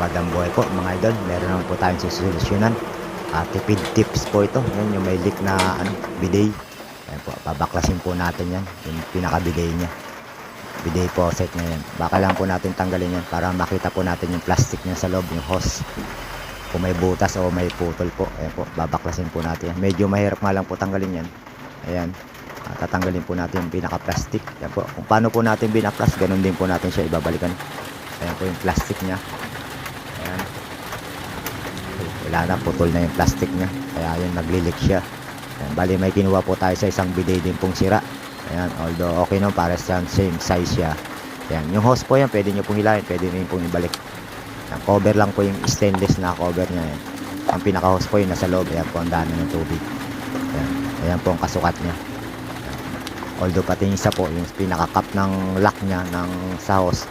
Magandang buhay po mga idol. Meron naman po tayong susolusyonan. Tipid tips po ito. Yan, yung may leak na bidet. Ayan po, babaklasin po natin yan. Yung pinaka-bidet niya. Bidet faucet niya yan. Baka lang po natin tanggalin yan para makita po natin yung plastic niya sa loob, yung hose. Kung may butas o may putol po. Ayan po, babaklasin po natin yan. Medyo mahirap nga lang po tanggalin yan. Ayan. Tatanggalin po natin yung pinaka-plastic. Ayan po. Kung paano po natin binaklas, ganun din po natin siya ibabalikan. Ayan po yung plastic niya. Ayan. Wala na, putol na yung plastic niya. Kaya yun, nagli-leak siya. Ayan. Bali, may kinuha po tayo sa isang bidet din pong sira. Ayan. Although okay naman, para sa same size siya. Ayan. Yung hose po yan, pwede nyo pong hilahin. Pwede nyo pong ibalik. Ayan. Cover lang po yung stainless na cover niya. Ayan. Ang pinaka-hose po yung nasa loob. Ayan po, ang dami ng tubig. Ayan. Ayan po ang kasukat niya. Although pati yung isa po, yung pinaka-cap ng lock niya ng sa hose,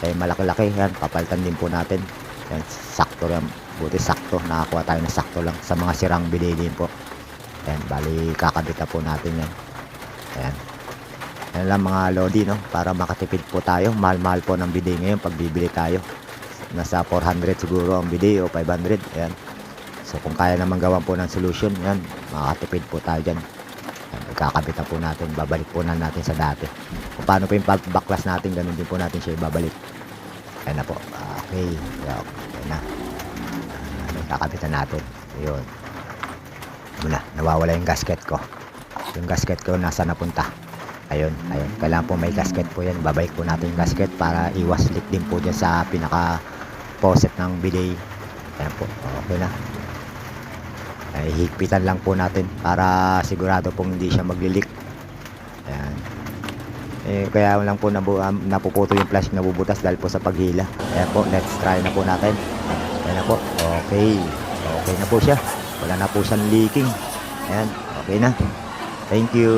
eh malaki-laki yan, papalitan din po natin yan, sakto yan, buti sakto, nakakuha tayo na sakto lang sa mga sirang bidet din po. Yan, bali kakabita po natin yan. Ayan, yan lang mga lodi, no, para makatipid po tayo. Mahal-mahal po ng bidet ngayon pag bibili tayo, nasa 400 siguro ang bidet o 500. Ayan, so kung kaya naman gawan po ng solution yan, makakatipid po tayo dyan. Kakabitan po natin, babalik po na natin sa dati. Kung paano po yung backlas natin, ganun din po natin siya ibabalik. Ayan na po. Okay. Ayan na. Kakabitan natin. Ayun. Muna, nawawala yung gasket ko. Yung gasket ko nasa napunta. Ayun, ayun. Kailangan po may gasket po yan. Babalik po natin yung gasket para iwas leak din po dyan sa pinaka faucet ng bidet. Ayan po. Okay na. Ay, higpitan lang po natin para sigurado pong hindi siya magli-leak. Ayan. Kaya lang po napuputo yung plastic na bubutas dahil po sa paghila. Ayan po, let's try na po natin. Ayan na po. Okay. Okay na po siya. Wala na po siyang leaking. Ayan. Okay na. Thank you.